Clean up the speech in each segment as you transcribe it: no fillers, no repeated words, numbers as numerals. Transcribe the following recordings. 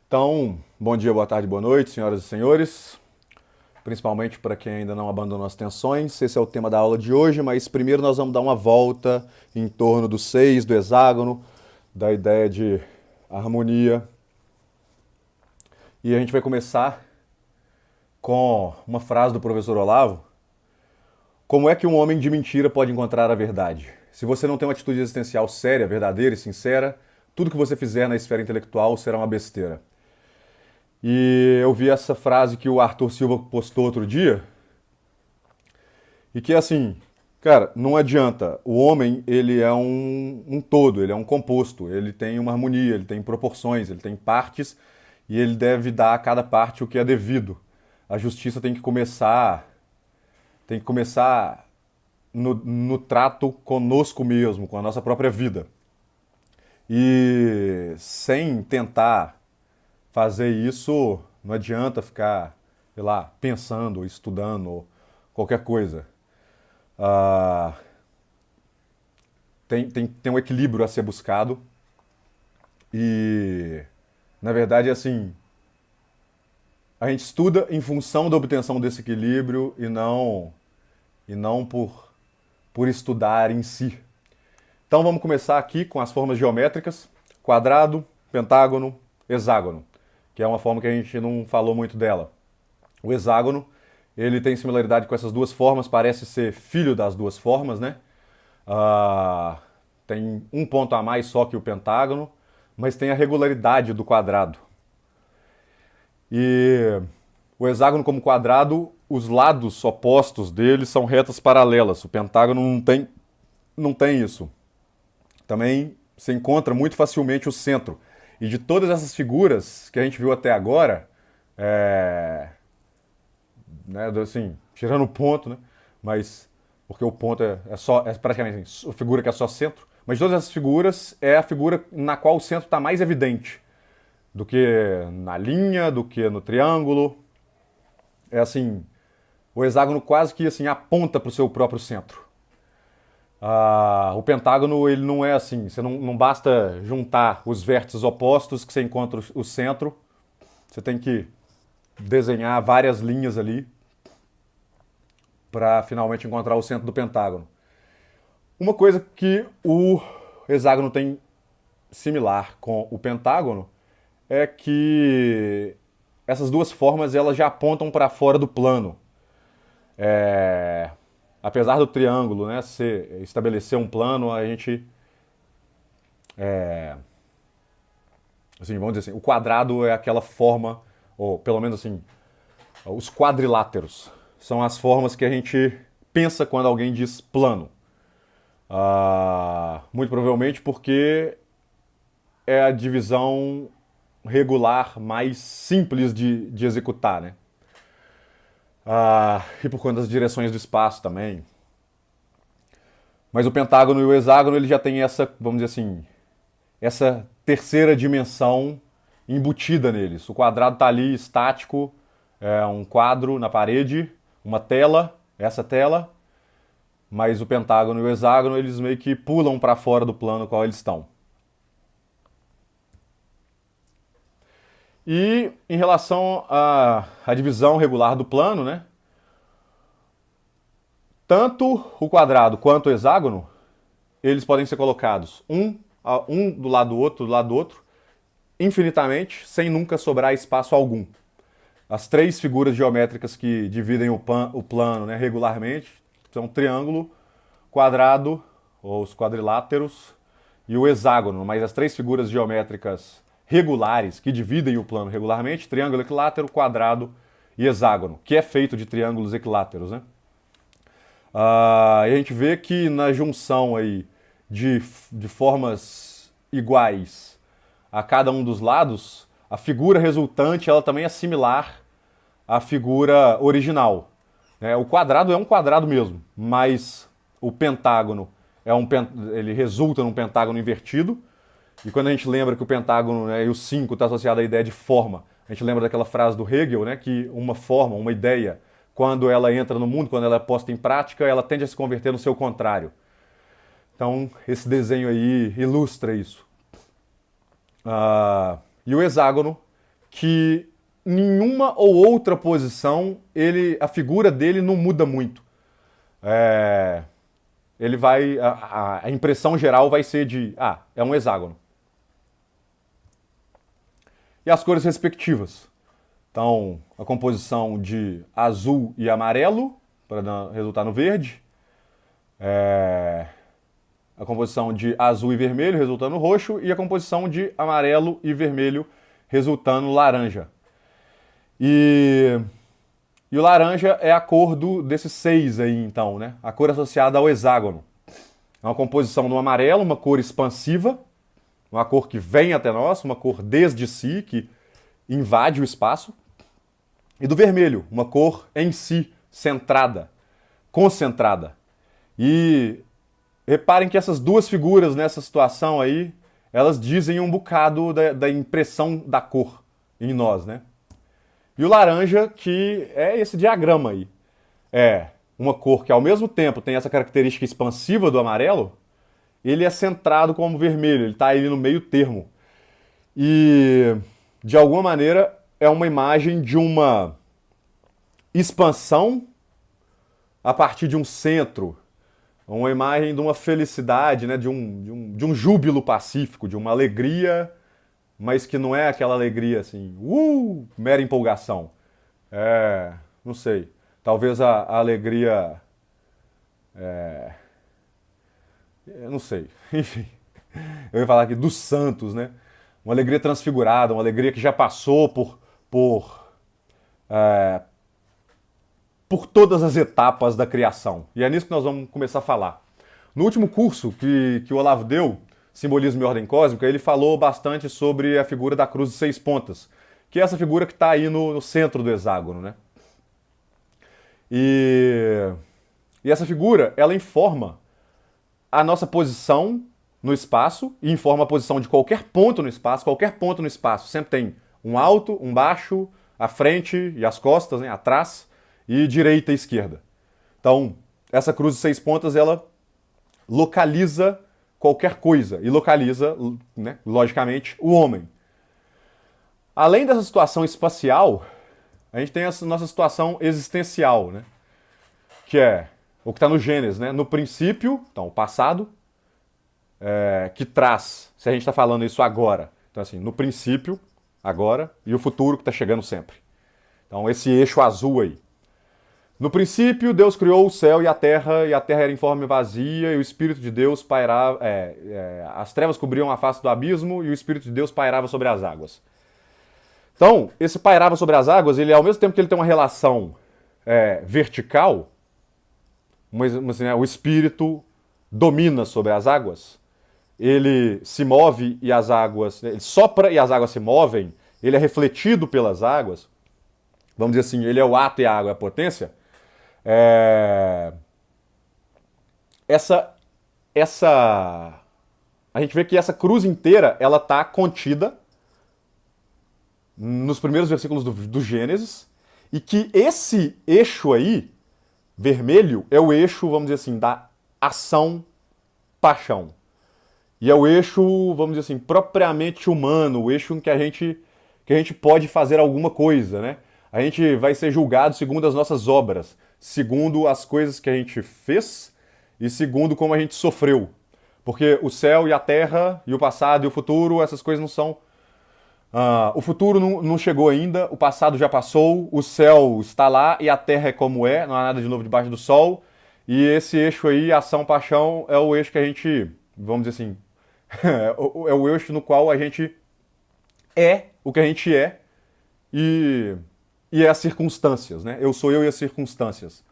Então, bom dia, boa tarde, boa noite, senhoras e senhores. Principalmente para quem ainda não abandonou as tensões. Esse é o tema da aula de hoje, mas primeiro nós vamos dar uma volta em torno do seis, do hexágono, da ideia de harmonia. E a gente vai começar com uma frase do professor Olavo. Como é que um homem de mentira pode encontrar a verdade? Se você não tem uma atitude existencial séria, verdadeira e sincera, tudo que você fizer na esfera intelectual será uma besteira. E eu vi essa frase que o Arthur Silva postou outro dia, e que é assim, cara, não adianta. O homem, ele é um todo, ele é um composto, ele tem uma harmonia, ele tem proporções, ele tem partes, e ele deve dar a cada parte o que é devido. A justiça tem que começar no trato conosco mesmo, com a nossa própria vida. E sem tentar fazer isso, não adianta ficar, sei lá, pensando, estudando, qualquer coisa. Ah, tem um equilíbrio a ser buscado e, na verdade, assim, a gente estuda em função da obtenção desse equilíbrio e não por estudar em si. Então vamos começar aqui com as formas geométricas: quadrado, pentágono, hexágono, que é uma forma que a gente não falou muito dela. O hexágono, ele tem similaridade com essas duas formas, parece ser filho das duas formas, né? Ah, tem um ponto a mais só que o pentágono, mas tem a regularidade do quadrado. E o hexágono como quadrado, os lados opostos dele são retas paralelas. O pentágono não tem isso. Também se encontra muito facilmente o centro. E de todas essas figuras que a gente viu até agora, né, assim, tirando o ponto, né, mas porque o ponto é praticamente assim, a figura que é só centro, mas de todas essas figuras é a figura na qual o centro está mais evidente do que na linha, do que no triângulo. É assim, o hexágono quase que assim aponta para o seu próprio centro. O pentágono ele não é assim, você não basta juntar os vértices opostos que você encontra o centro, você tem que desenhar várias linhas ali para finalmente encontrar o centro do pentágono. Uma coisa que o hexágono tem similar com o pentágono é que essas duas formas elas já apontam para fora do plano. É, apesar do triângulo, né, estabelecer um plano, a gente, assim, vamos dizer assim, o quadrado é aquela forma, ou pelo menos assim, os quadriláteros são as formas que a gente pensa quando alguém diz plano. Muito provavelmente porque é a divisão regular mais simples de executar, né? E por conta das direções do espaço também. Mas o pentágono e o hexágono ele já tem essa, vamos dizer assim, essa terceira dimensão embutida neles. O quadrado está ali estático, é um quadro na parede, uma tela, essa tela, mas o pentágono e o hexágono eles meio que pulam para fora do plano no qual eles estão. E em relação à divisão regular do plano, né? Tanto o quadrado quanto o hexágono, eles podem ser colocados um do lado do outro, infinitamente, sem nunca sobrar espaço algum. As três figuras geométricas que dividem o plano, né, regularmente são triângulo, quadrado, ou os quadriláteros, e o hexágono. Mas as três figuras geométricas regulares que dividem o plano regularmente, triângulo, equilátero, quadrado e hexágono, que é feito de triângulos equiláteros, né? E a gente vê que na junção aí de formas iguais a cada um dos lados, a figura resultante ela também é similar à figura original. Né? O quadrado é um quadrado mesmo, mas o pentágono ele resulta num pentágono invertido. E quando a gente lembra que o pentágono, né, e o 5 está associado à ideia de forma, a gente lembra daquela frase do Hegel, né, que uma forma, uma ideia, quando ela entra no mundo, quando ela é posta em prática, ela tende a se converter no seu contrário. Então, esse desenho aí ilustra isso. E o hexágono, que nenhuma ou outra posição, a figura dele não muda muito. Ele vai, a impressão geral vai ser de, é um hexágono. E as cores respectivas. Então, a composição de azul e amarelo, para resultar no verde. A composição de azul e vermelho, resultando no roxo. E a composição de amarelo e vermelho, resultando no laranja. E o laranja é a cor desses 6 aí, então, né? A cor associada ao hexágono. É uma composição do amarelo, uma cor expansiva, uma cor que vem até nós, uma cor desde si, que invade o espaço. E do vermelho, uma cor em si, centrada, concentrada. E reparem que essas duas figuras nessa situação aí, elas dizem um bocado da impressão da cor em nós, né? E o laranja, que é esse diagrama aí. É uma cor que ao mesmo tempo tem essa característica expansiva do amarelo, ele é centrado como vermelho, ele está aí no meio termo. E, de alguma maneira, é uma imagem de uma expansão a partir de um centro, uma imagem de uma felicidade, né, de um júbilo pacífico, de uma alegria, mas que não é aquela alegria assim, mera empolgação. Não sei, talvez a alegria... eu não sei, enfim. Eu ia falar aqui dos santos, né? Uma alegria transfigurada, uma alegria que já passou por todas as etapas da criação. E é nisso que nós vamos começar a falar. No último curso que o Olavo deu, Simbolismo e Ordem Cósmica, ele falou bastante sobre a figura da cruz de 6 pontas, que é essa figura que está aí no centro do hexágono, né? E essa figura, ela informa a nossa posição no espaço e informa a posição de qualquer ponto no espaço. Qualquer ponto no espaço sempre tem um alto, um baixo, a frente e as costas, né, atrás, e direita e esquerda. Então, essa cruz de 6 pontas, ela localiza qualquer coisa e localiza, né, logicamente, o homem. Além dessa situação espacial, a gente tem a nossa situação existencial, né, que é o que está no Gênesis, né? No princípio, então, o passado, que traz, se a gente está falando isso agora, então assim, no princípio, agora, e o futuro que está chegando sempre. Então, esse eixo azul aí. No princípio, Deus criou o céu e a terra era informe e vazia, e o Espírito de Deus pairava, as trevas cobriam a face do abismo, e o Espírito de Deus pairava sobre as águas. Então, esse pairava sobre as águas, ele ao mesmo tempo que ele tem uma relação vertical, mas, né, o Espírito domina sobre as águas, ele se move e as águas, ele sopra e as águas se movem, ele é refletido pelas águas, vamos dizer assim, ele é o ato e a água é a potência. A gente vê que essa cruz inteira, ela está contida nos primeiros versículos do Gênesis, e que esse eixo aí, vermelho, é o eixo, vamos dizer assim, da ação-paixão. E é o eixo, vamos dizer assim, propriamente humano, o eixo em que a gente pode fazer alguma coisa, né? A gente vai ser julgado segundo as nossas obras, segundo as coisas que a gente fez e segundo como a gente sofreu. Porque o céu e a terra, e o passado e o futuro, essas coisas não são... o futuro não chegou ainda, o passado já passou, o céu está lá e a terra é como é, não há nada de novo debaixo do sol. E esse eixo aí, ação-paixão, é o eixo que a gente, vamos dizer assim, é o eixo no qual a gente é o que a gente é e é as circunstâncias, né? Eu sou eu e as circunstâncias.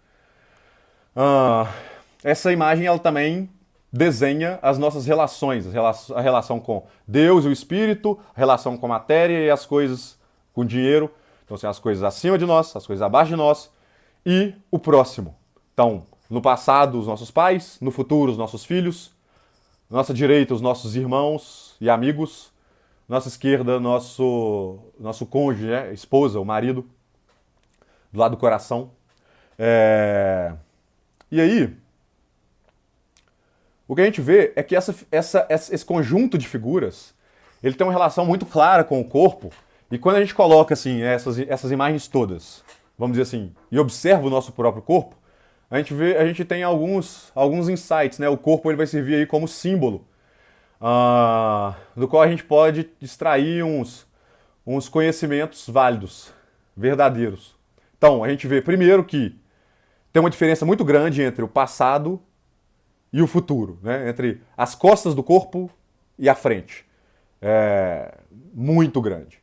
Essa imagem, ela também desenha as nossas relações, a relação com Deus e o Espírito, a relação com a matéria e as coisas com o dinheiro. Então, assim, as coisas acima de nós, as coisas abaixo de nós e o próximo. Então, no passado, os nossos pais, no futuro, os nossos filhos, nossa direita, os nossos irmãos e amigos, nossa esquerda, nosso cônjuge, né? Esposa, o marido, do lado do coração. E aí, o que a gente vê é que esse conjunto de figuras, ele tem uma relação muito clara com o corpo E quando a gente coloca assim essas imagens todas, vamos dizer assim, e observa o nosso próprio corpo, a gente tem alguns insights, né? O corpo ele vai servir aí como símbolo, do qual a gente pode extrair uns conhecimentos válidos, verdadeiros. Então, a gente vê primeiro que tem uma diferença muito grande entre o passado e o futuro, né? Entre as costas do corpo e a frente. É muito grande.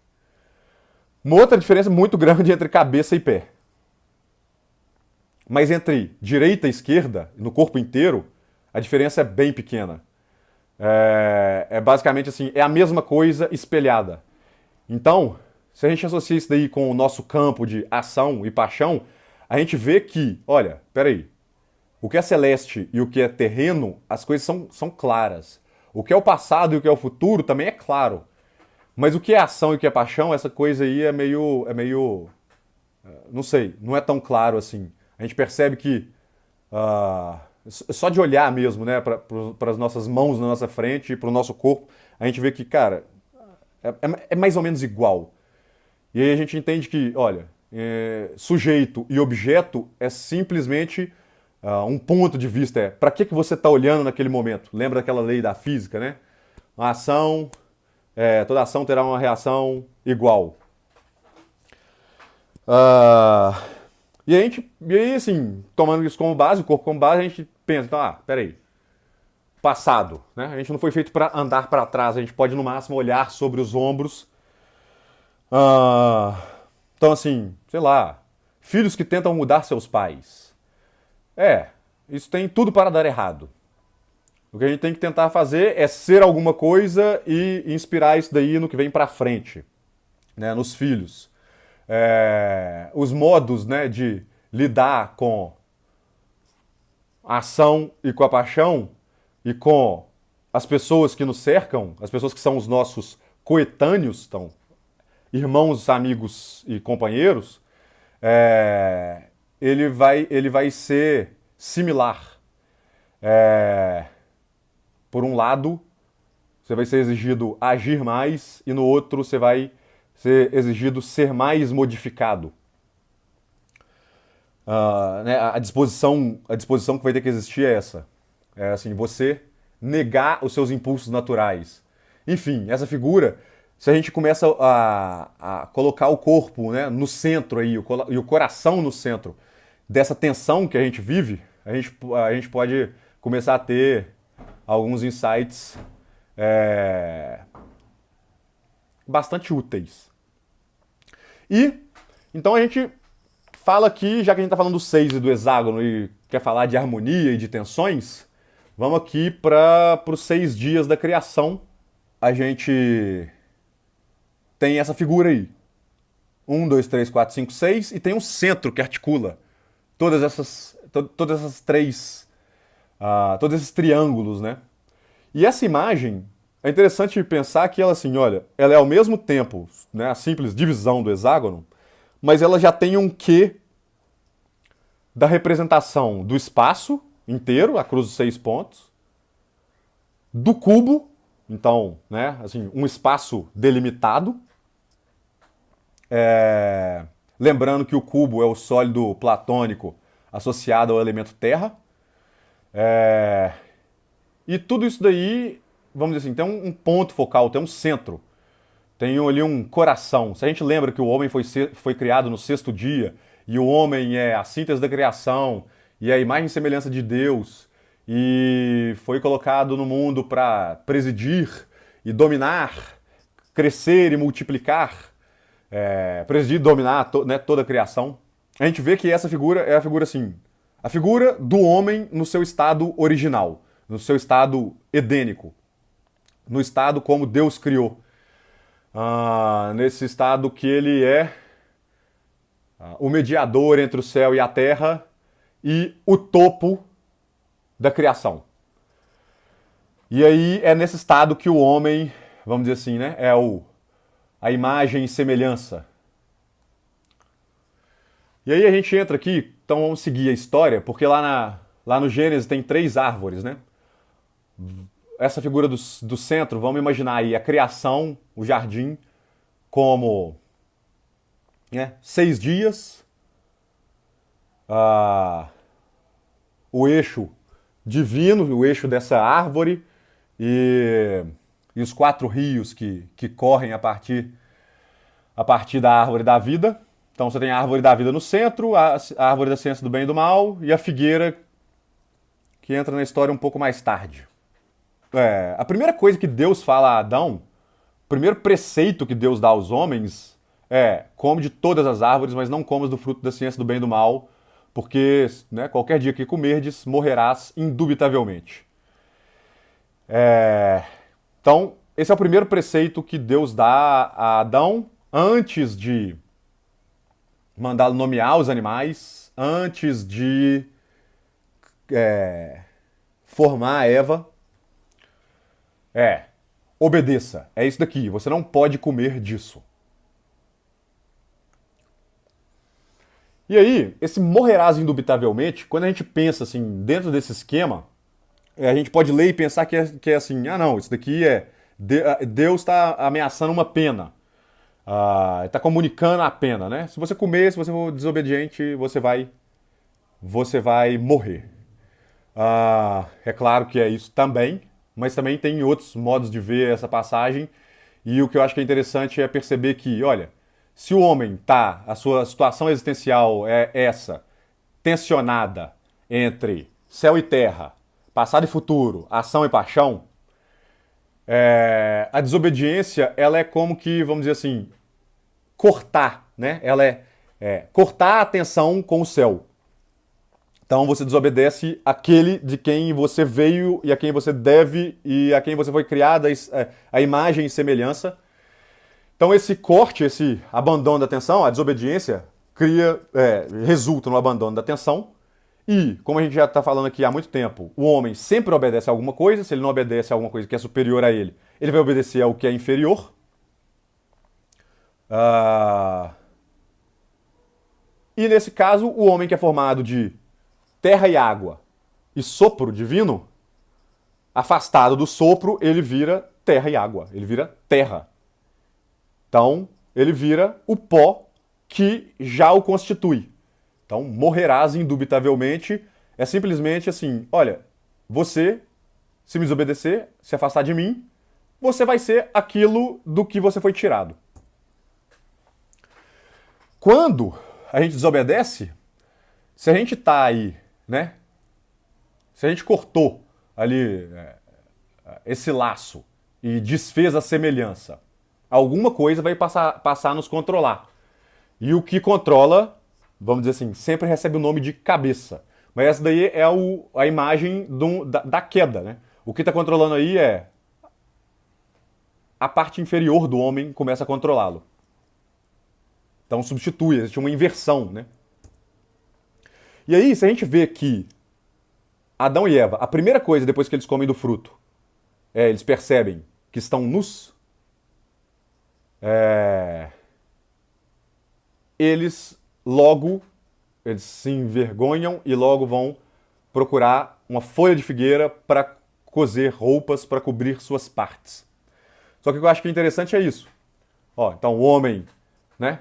Uma outra diferença muito grande entre cabeça e pé. Mas entre direita e esquerda, no corpo inteiro, a diferença é bem pequena. É basicamente assim, é a mesma coisa espelhada. Então, se a gente associa isso daí com o nosso campo de ação e paixão, a gente vê que, olha, peraí, o que é celeste e o que é terreno, as coisas são claras. O que é o passado e o que é o futuro também é claro. Mas o que é ação e o que é paixão, essa coisa aí não sei, não é tão claro assim. A gente percebe que, só de olhar mesmo, né, para as nossas mãos na nossa frente e para o nosso corpo, a gente vê que, cara, é mais ou menos igual. E aí a gente entende que, olha, sujeito e objeto é simplesmente um ponto de vista. Para que você está olhando naquele momento? Lembra daquela lei da física, né? Uma ação, toda ação terá uma reação igual. E aí, assim, tomando isso como base, o corpo como base, a gente pensa, então, peraí, passado, né? A gente não foi feito para andar para trás, a gente pode no máximo olhar sobre os ombros. Então, assim, sei lá, filhos que tentam mudar seus pais. Isso tem tudo para dar errado. O que a gente tem que tentar fazer é ser alguma coisa e inspirar isso daí no que vem para frente, né, nos filhos. Os modos, né, de lidar com a ação e com a paixão e com as pessoas que nos cercam, as pessoas que são os nossos coetâneos, então, irmãos, amigos e companheiros, ele vai ser similar. Por um lado, você vai ser exigido agir mais e no outro você vai ser exigido ser mais modificado. Né, a disposição que vai ter que existir é essa. É assim, você negar os seus impulsos naturais. Enfim, essa figura, se a gente começa a colocar o corpo, né, no centro aí, e o coração no centro dessa tensão que a gente vive, a gente pode começar a ter alguns insights bastante úteis. E, então a gente fala aqui, já que a gente está falando do 6 e do hexágono e quer falar de harmonia e de tensões, vamos aqui para os 6 dias da criação. A gente tem essa figura aí. 1, 2, 3, 4, 5, 6 e tem um centro que articula todas essas três, todos esses triângulos, né? E essa imagem, é interessante pensar que ela assim, olha, ela é ao mesmo tempo, né, a simples divisão do hexágono, mas ela já tem um quê da representação do espaço inteiro, a cruz dos 6 pontos, do cubo, então, né, assim, um espaço delimitado. Lembrando que o cubo é o sólido platônico associado ao elemento terra. E tudo isso daí, vamos dizer assim, tem um ponto focal, tem um centro. Tem ali um coração. Se a gente lembra que o homem foi criado no 6º dia, e o homem é a síntese da criação, e a imagem e semelhança de Deus, e foi colocado no mundo para presidir e dominar, crescer e multiplicar, presidir e dominar né, toda a criação. A gente vê que essa figura é a figura assim, a figura do homem no seu estado original, no seu estado edênico, no estado como Deus criou. Nesse estado que ele é o mediador entre o céu e a terra e o topo da criação. E aí é nesse estado que o homem, vamos dizer assim, né, a imagem e semelhança. E aí a gente entra aqui, então vamos seguir a história, porque lá no Gênesis tem 3 árvores, né? Essa figura do centro, vamos imaginar aí a criação, o jardim, como né? 6 dias, ah, o eixo divino, o eixo dessa árvore e os 4 rios que correm a partir da árvore da vida. Então você tem a árvore da vida no centro, a árvore da ciência do bem e do mal e a figueira que entra na história um pouco mais tarde. A primeira coisa que Deus fala a Adão, o primeiro preceito que Deus dá aos homens é: come de todas as árvores, mas não comas do fruto da ciência do bem e do mal, porque, né, qualquer dia que comerdes, morrerás indubitavelmente. Então, esse é o primeiro preceito que Deus dá a Adão antes de mandá-lo nomear os animais, antes de formar a Eva. Obedeça. É isso daqui. Você não pode comer disso. E aí, esse morrerás indubitavelmente, quando a gente pensa assim, dentro desse esquema, a gente pode ler e pensar que é assim: ah, não, isso daqui Deus está ameaçando uma pena. Está comunicando a pena, né? Se você comer, se você for desobediente, você vai morrer. É claro que é isso também, mas também tem outros modos de ver essa passagem. E o que eu acho que é interessante é perceber que, olha, se o homem a sua situação existencial é essa, tensionada entre céu e terra, passado e futuro, ação e paixão, a desobediência, ela é como que, vamos dizer assim, cortar, né? Ela é cortar a atenção com o céu. Então você desobedece aquele de quem você veio e a quem você deve e a quem você foi criada, a imagem e semelhança. Então esse corte, esse abandono da atenção, a desobediência, resulta no abandono da atenção. E, como a gente já está falando aqui há muito tempo, o homem sempre obedece a alguma coisa. Se ele não obedece a alguma coisa que é superior a ele, ele vai obedecer ao que é inferior. E nesse caso, o homem que é formado de terra e água e sopro divino, afastado do sopro, ele vira terra e água, ele vira terra. Então, ele vira o pó que já o constitui. Então, morrerás indubitavelmente é simplesmente assim: olha, você, se me desobedecer, se afastar de mim, você vai ser aquilo do que você foi tirado. Quando a gente desobedece, se a gente tá aí, né? Se a gente cortou ali esse laço e desfez a semelhança, alguma coisa vai passar a nos controlar. E o que controla, vamos dizer assim, sempre recebe o nome de cabeça. Mas essa daí é a imagem da queda, né? O que está controlando aí é a parte inferior do homem começa a controlá-lo. Então substitui, existe uma inversão, né? E aí, se a gente vê que Adão e Eva, a primeira coisa depois que eles comem do fruto, eles percebem que estão nus, eles se envergonham e logo vão procurar uma folha de figueira para cozer roupas para cobrir suas partes. Só que o que eu acho que é interessante é isso. Então o homem, né,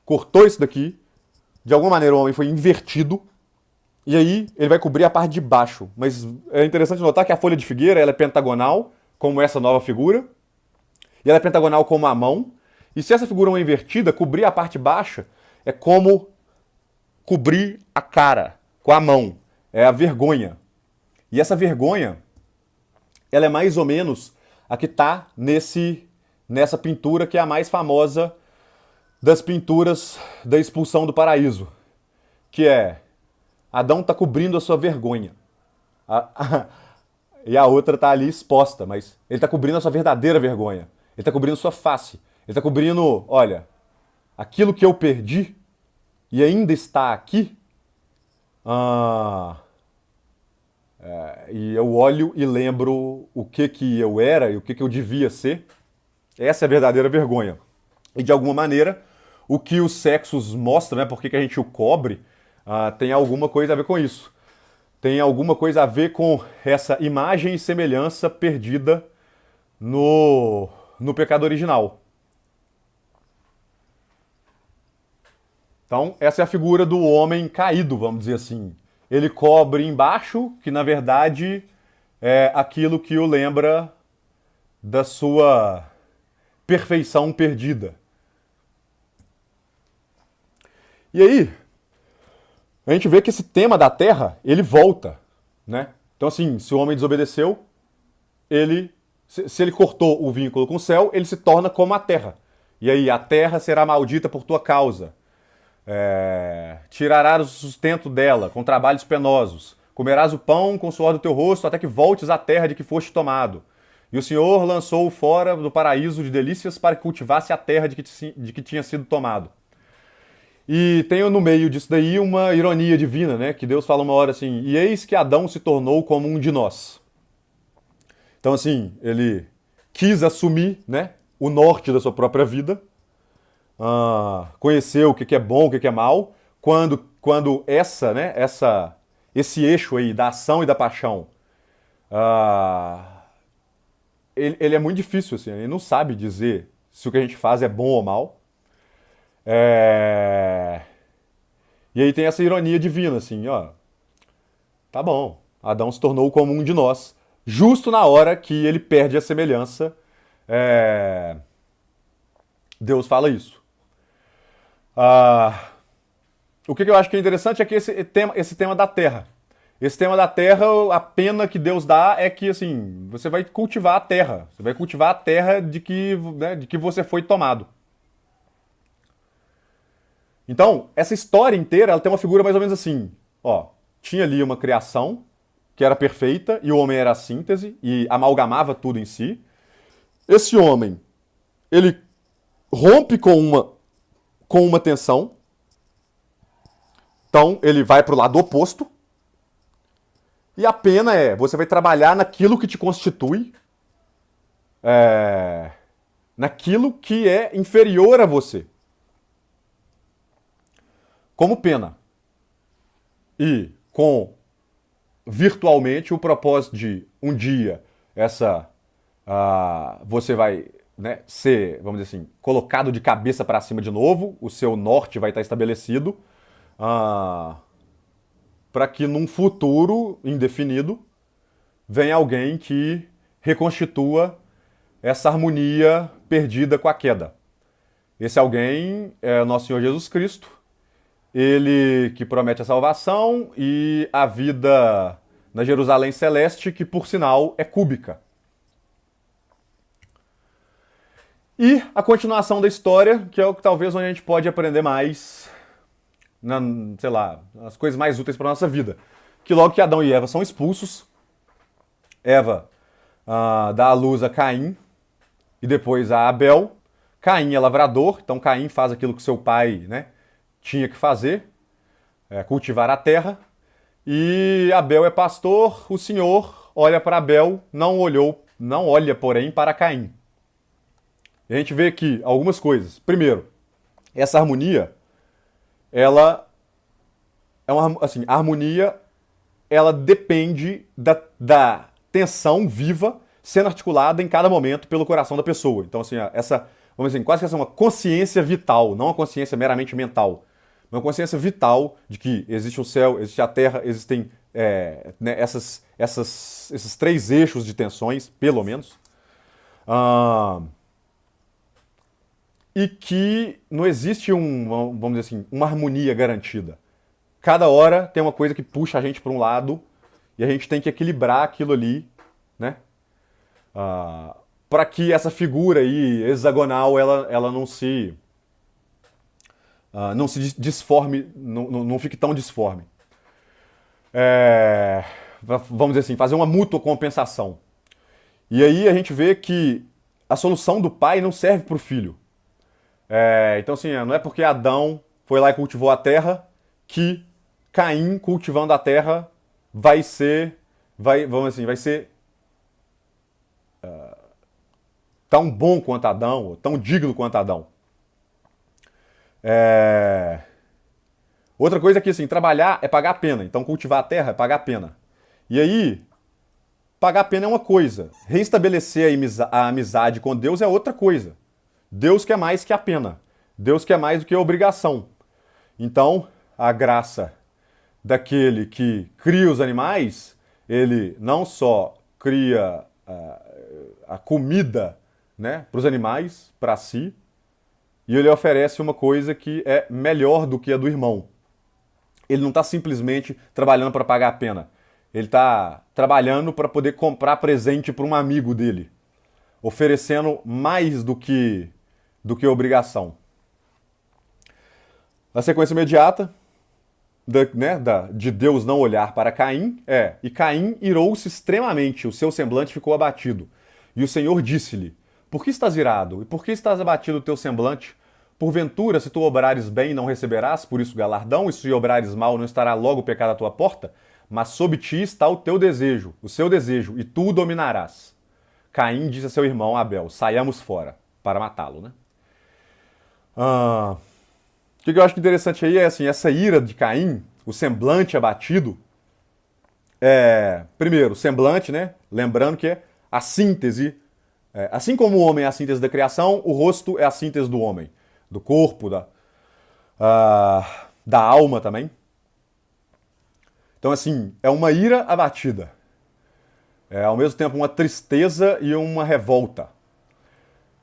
cortou isso daqui, de alguma maneira o homem foi invertido, e aí ele vai cobrir a parte de baixo. Mas é interessante notar que a folha de figueira ela é pentagonal, como essa nova figura, e ela é pentagonal como a mão. E se essa figura é uma invertida, cobrir a parte baixa é como cobrir a cara com a mão. É a vergonha. E essa vergonha, ela é mais ou menos a que está nessa pintura que é a mais famosa das pinturas da expulsão do paraíso, que é Adão está cobrindo a sua vergonha. E a outra está ali exposta, mas ele está cobrindo a sua verdadeira vergonha. Ele está cobrindo a sua face. Ele está cobrindo, olha, aquilo que eu perdi e ainda está aqui. E eu olho e lembro o que eu era e o que eu devia ser. Essa é a verdadeira vergonha. E de alguma maneira, o que os sexos mostram, né, por que a gente o cobre, tem alguma coisa a ver com isso. Tem alguma coisa a ver com essa imagem e semelhança perdida no pecado original. Então, essa é a figura do homem caído, vamos dizer assim. Ele cobre embaixo, que na verdade é aquilo que o lembra da sua perfeição perdida. E aí, a gente vê que esse tema da terra, ele volta, né? Então assim, se o homem desobedeceu, se ele cortou o vínculo com o céu, ele se torna como a terra. E aí, a terra será maldita por tua causa. Tirarás o sustento dela com trabalhos penosos. Comerás o pão com o suor do teu rosto até que voltes à terra de que foste tomado. E o Senhor lançou-o fora do paraíso de delícias para que cultivasse a terra de que tinha sido tomado. E tem no meio disso daí uma ironia divina, né? Que Deus fala uma hora assim, e eis que Adão se tornou como um de nós. Então assim, ele quis assumir, né, o norte da sua própria vida, conheceu o que é bom, o que é mal, quando esse eixo aí da ação e da paixão, ele é muito difícil, assim, ele não sabe dizer se o que a gente faz é bom ou mal. E aí tem essa ironia divina, assim, ó. Tá bom, Adão se tornou como um de nós, justo na hora que ele perde a semelhança. Deus fala isso. O que eu acho que é interessante é que esse tema da terra. Esse tema da terra, a pena que Deus dá é que, assim, você vai cultivar a terra. Você vai cultivar a terra de que você foi tomado. Então, essa história inteira, ela tem uma figura mais ou menos assim. Ó, tinha ali uma criação que era perfeita e o homem era a síntese e amalgamava tudo em si. Esse homem, ele rompe com uma tensão. Então, ele vai para o lado oposto. E a pena você vai trabalhar naquilo que te constitui, naquilo que é inferior a você. Como pena. E com virtualmente o propósito de um dia você vai, né, ser, vamos dizer assim, colocado de cabeça para cima de novo, o seu norte vai estar estabelecido, para que num futuro indefinido venha alguém que reconstitua essa harmonia perdida com a queda. Esse alguém é o nosso Senhor Jesus Cristo, ele que promete a salvação e a vida na Jerusalém Celeste, que por sinal é cúbica. E a continuação da história, que é o que talvez onde a gente pode aprender mais, sei lá, as coisas mais úteis para a nossa vida. Que logo que Adão e Eva são expulsos, Eva dá à luz a Caim e depois a Abel. Caim é lavrador, então Caim faz aquilo que seu pai, né, tinha que fazer, cultivar a terra. E Abel é pastor, o Senhor olha para Abel, não olha, porém, para Caim. E a gente vê aqui algumas coisas. Primeiro, essa harmonia, ela é uma, assim, a harmonia, ela depende da tensão viva sendo articulada em cada momento pelo coração da pessoa. Então, assim, vamos dizer, quase que uma consciência vital, não uma consciência meramente mental. Uma consciência vital de que existe o céu, existe a terra, existem né, esses três eixos de tensões, pelo menos. E que não existe vamos dizer assim, uma harmonia garantida. Cada hora tem uma coisa que puxa a gente para um lado e a gente tem que equilibrar aquilo ali, né? Para que essa figura aí hexagonal ela não se disforme, não fique tão disforme. Vamos dizer assim, fazer uma mútua compensação. E aí a gente vê que a solução do pai não serve para o filho. Então assim, não é porque Adão foi lá e cultivou a terra que Caim, cultivando a terra, vai ser tão bom quanto Adão, ou tão digno quanto Adão. Outra coisa é que, assim, trabalhar é pagar a pena. Então, cultivar a terra é pagar a pena. E aí, pagar a pena é uma coisa. Reestabelecer a amizade com Deus é outra coisa. Deus quer mais que a pena. Deus quer mais do que a obrigação. Então, a graça daquele que cria os animais, ele não só cria a comida, né, para os animais, para si, e ele oferece uma coisa que é melhor do que a do irmão. Ele não está simplesmente trabalhando para pagar a pena. Ele está trabalhando para poder comprar presente para um amigo dele, oferecendo mais do que obrigação. Na sequência imediata de Deus não olhar para Caim, e Caim irou-se extremamente, o seu semblante ficou abatido. E o Senhor disse-lhe: Por que estás irado? E por que estás abatido o teu semblante? Porventura, se tu obrares bem, não receberás por isso galardão, e se obrares mal, não estará logo o pecado à tua porta? Mas sob ti está o teu desejo, o seu desejo, e tu o dominarás. Caim disse a seu irmão Abel: Saiamos fora, para matá-lo, né? O que eu acho interessante aí é assim, essa ira de Caim, o semblante abatido, primeiro, semblante, né? Lembrando que é a síntese, assim como o homem é a síntese da criação, o rosto é a síntese do homem, do corpo, da alma também. Então, assim, é uma ira abatida. É ao mesmo tempo uma tristeza e uma revolta.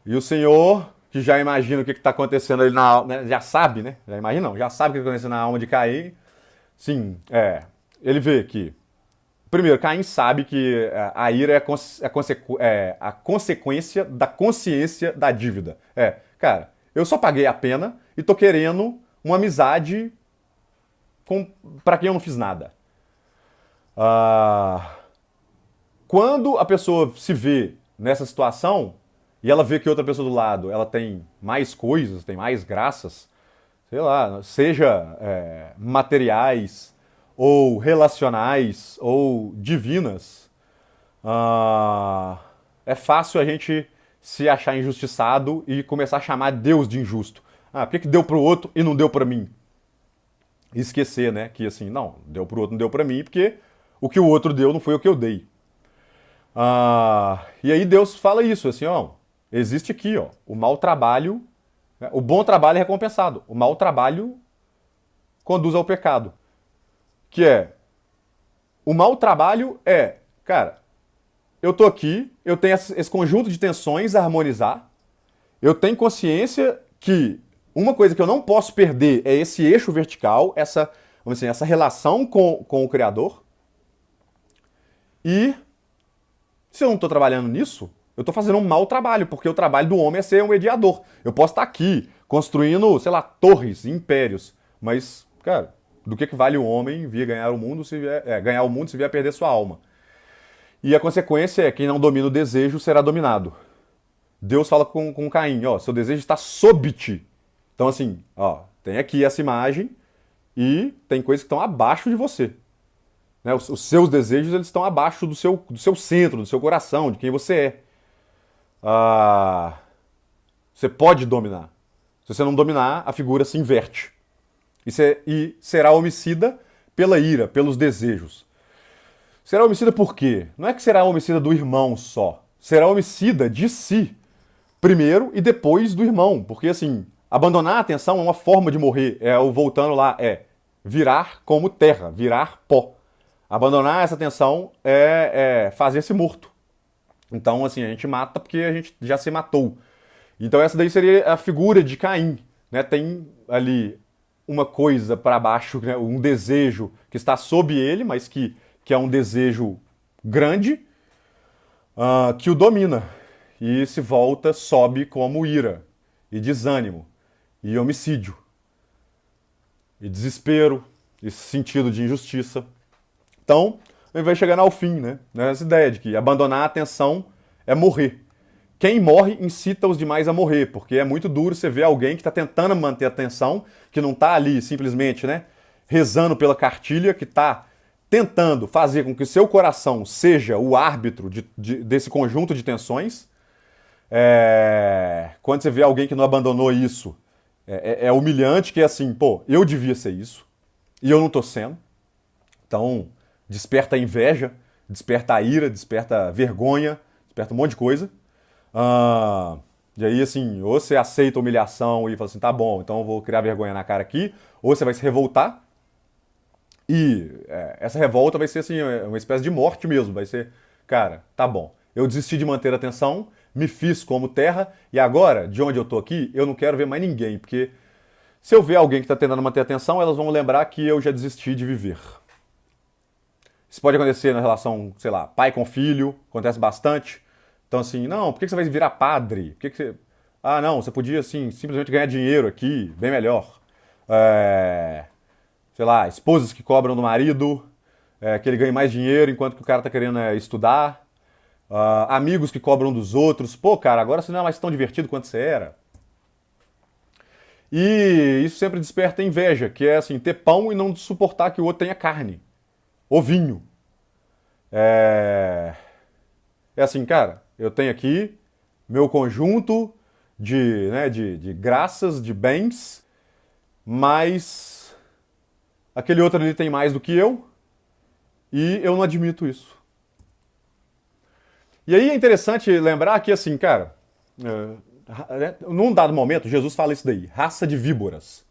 E o Senhor, que já imagina o que está acontecendo ali na alma, né? Já sabe, né? Já imagina, não, já sabe o que está acontecendo na alma de Caim. Sim, ele vê que, primeiro, Caim sabe que a ira é a consequência da consciência da dívida. Cara, eu só paguei a pena e tô querendo uma amizade para quem eu não fiz nada. Quando a pessoa se vê nessa situação e ela vê que outra pessoa do lado ela tem mais coisas, tem mais graças, sei lá, seja materiais ou relacionais ou divinas, é fácil a gente se achar injustiçado e começar a chamar Deus de injusto. Por que deu pro outro e não deu pra mim? E esquecer, né, que assim, não, deu pro outro, não deu pra mim, porque o que o outro deu não foi o que eu dei. E aí Deus fala isso, assim, ó, existe aqui, ó, o mau trabalho, né, o bom trabalho é recompensado, o mau trabalho conduz ao pecado. Que o mau trabalho cara, eu tô aqui, eu tenho esse conjunto de tensões a harmonizar, eu tenho consciência que uma coisa que eu não posso perder é esse eixo vertical, vamos dizer, essa relação com o Criador. E se eu não estou trabalhando nisso, eu estou fazendo um mau trabalho, porque o trabalho do homem é ser um mediador. Eu posso estar aqui construindo, sei lá, torres, impérios, mas, cara, do que vale o homem vir ganhar o mundo se vier perder sua alma? E a consequência é que quem não domina o desejo será dominado. Deus fala com Caim, ó, seu desejo está sob ti. Então assim, ó, tem aqui essa imagem e tem coisas que estão abaixo de você. Né? Os seus desejos eles estão abaixo do seu centro, do seu coração, de quem você é. Você pode dominar. Se você não dominar, a figura se inverte. E será homicida pela ira, pelos desejos. Será homicida por quê? Não é que será homicida do irmão só. Será homicida de si, primeiro e depois do irmão. Porque, assim, abandonar a atenção é uma forma de morrer. Voltando lá, virar como terra, virar pó. Abandonar essa atenção é fazer-se morto. Então, assim, a gente mata porque a gente já se matou. Então essa daí seria a figura de Caim. Né? Tem ali uma coisa para baixo, né? Um desejo que está sob ele, mas que é um desejo grande, que o domina. E se volta, sobe como ira, e desânimo, e homicídio, e desespero, esse sentido de injustiça. Então, ele vai chegando ao fim, né? Essa ideia de que abandonar a atenção é morrer. Quem morre incita os demais a morrer, porque é muito duro você ver alguém que está tentando manter a atenção, que não está ali simplesmente, né, rezando pela cartilha, que está tentando fazer com que seu coração seja o árbitro desse conjunto de tensões. Quando você vê alguém que não abandonou isso, é humilhante, que é assim, pô, eu devia ser isso, e eu não estou sendo. Então, desperta a inveja, desperta a ira, desperta a vergonha, desperta um monte de coisa. E aí, assim, ou você aceita a humilhação e fala assim, tá bom, então eu vou criar vergonha na cara aqui, ou você vai se revoltar, e essa revolta vai ser, assim, uma espécie de morte mesmo, vai ser, cara, tá bom, eu desisti de manter a atenção, me fiz como terra, e agora, de onde eu tô aqui, eu não quero ver mais ninguém, porque se eu ver alguém que tá tentando manter a atenção, elas vão lembrar que eu já desisti de viver. Isso pode acontecer na relação, sei lá, pai com filho, acontece bastante. Então, assim, não, por que você vai virar padre? Por que você. Ah, não, você podia, assim, simplesmente ganhar dinheiro aqui, bem melhor. É, sei lá, esposas que cobram do marido, que ele ganhe mais dinheiro enquanto que o cara tá querendo estudar. Amigos que cobram dos outros. Pô, cara, agora você não é mais tão divertido quanto você era. E isso sempre desperta inveja, que é assim, ter pão e não suportar que o outro tenha carne. Ou vinho. É, é assim, cara, eu tenho aqui meu conjunto de graças, de bens, mas aquele outro ali tem mais do que eu e eu não admito isso. E aí é interessante lembrar que, assim, cara, num dado momento, Jesus fala isso daí, raça de víboras.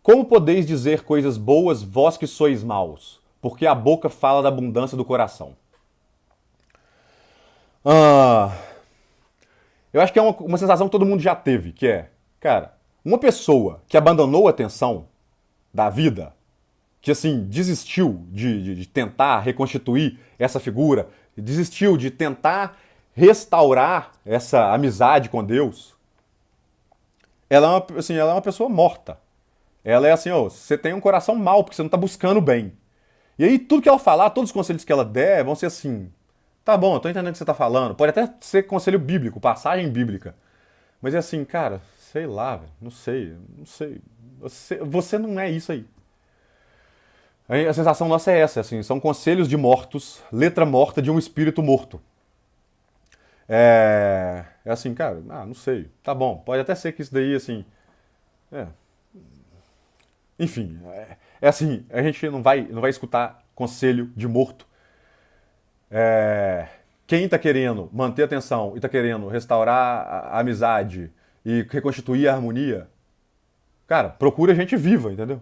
Como podeis dizer coisas boas, vós que sois maus? Porque a boca fala da abundância do coração. Ah, eu acho que é uma sensação que todo mundo já teve, que é, cara, uma pessoa que abandonou a atenção da vida, que assim, desistiu de tentar reconstituir essa figura, desistiu de tentar restaurar essa amizade com Deus, ela é uma pessoa morta. Ela é assim, ó, você tem um coração mau porque você não está buscando bem. E aí tudo que ela falar, todos os conselhos que ela der vão ser assim, tá bom, eu tô entendendo o que você tá falando. Pode até ser conselho bíblico, passagem bíblica. Mas é assim, cara, sei lá, velho, não sei, não sei. Você não é isso aí. A sensação nossa é essa, assim, são conselhos de mortos, letra morta de um espírito morto. É assim, cara, não sei, tá bom, pode até ser que isso daí, assim, é, enfim, é assim, a gente não vai escutar conselho de morto. Quem está querendo manter a atenção e está querendo restaurar a amizade e reconstituir a harmonia, cara, procura gente viva, entendeu?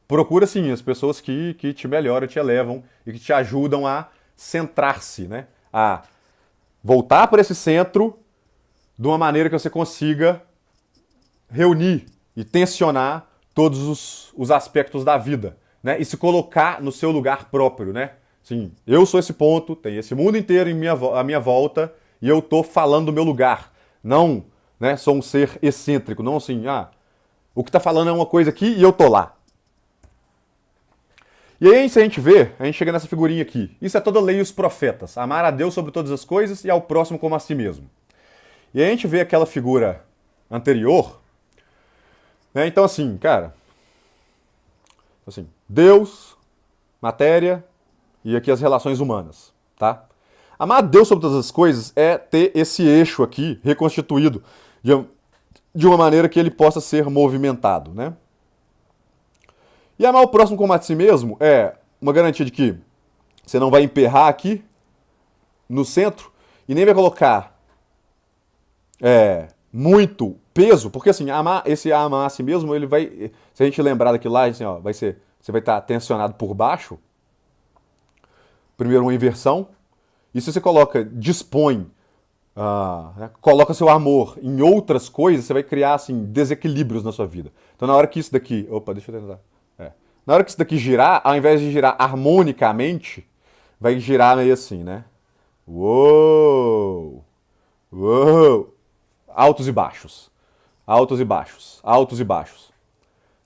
Procura, sim, as pessoas que te melhoram, te elevam e que te ajudam a centrar-se, né? A voltar para esse centro de uma maneira que você consiga reunir e tensionar todos os aspectos da vida, né? E se colocar no seu lugar próprio, né? Sim, eu sou esse ponto, tem esse mundo inteiro à minha volta e eu tô falando do meu lugar. Não, né, sou um ser excêntrico, não assim, o que tá falando é uma coisa aqui e eu tô lá. E aí, se a gente vê, a gente chega nessa figurinha aqui. Isso é toda a lei e os profetas. Amar a Deus sobre todas as coisas e ao próximo como a si mesmo. E aí a gente vê aquela figura anterior, né? Então assim, cara, assim, Deus, matéria e aqui as relações humanas, tá? Amar a Deus sobre todas as coisas é ter esse eixo aqui reconstituído de uma maneira que ele possa ser movimentado, né? E amar o próximo como a si mesmo é uma garantia de que você não vai emperrar aqui no centro e nem vai colocar muito peso, porque assim, amar a si mesmo, ele vai, se a gente lembrar daquilo lá, assim, ó, você vai estar tensionado por baixo, primeiro uma inversão, e se você dispõe, né, coloca seu amor em outras coisas, você vai criar assim desequilíbrios na sua vida. Então na hora que isso daqui, deixa eu tentar. Na hora que isso daqui girar, ao invés de girar harmonicamente, vai girar meio assim, né? Uou! Uou! Altos e baixos. Altos e baixos. Altos e baixos.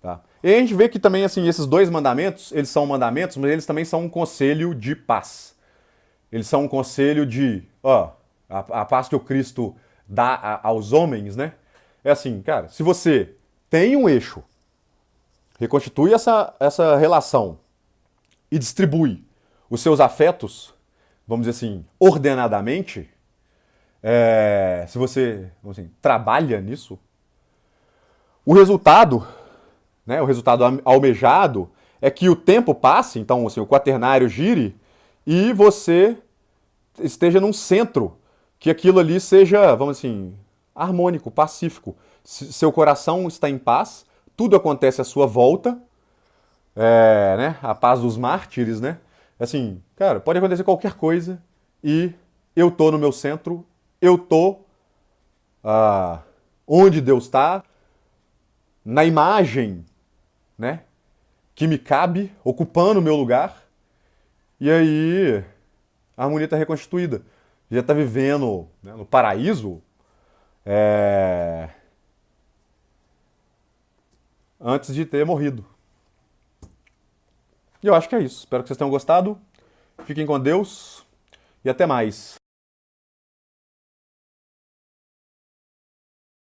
Tá? E a gente vê que também, assim, esses dois mandamentos, eles são mandamentos, mas eles também são um conselho de paz. Eles são um conselho de, a paz que o Cristo dá aos homens, né? É assim, cara, se você tem um eixo, reconstitui essa relação e distribui os seus afetos, vamos dizer assim, ordenadamente, se você, vamos dizer, trabalha nisso, o resultado, né, o resultado almejado é que o tempo passe, então assim, o quaternário gire e você esteja num centro, que aquilo ali seja, vamos assim, harmônico, pacífico. Seu coração está em paz, tudo acontece à sua volta, né? A paz dos mártires, né? Assim, cara, pode acontecer qualquer coisa e eu tô no meu centro, eu tô ah, onde Deus está, na imagem, né? Que me cabe, ocupando o meu lugar, e aí a harmonia está reconstituída. Já está vivendo, né, no paraíso antes de ter morrido. E eu acho que é isso. Espero que vocês tenham gostado. Fiquem com Deus e até mais.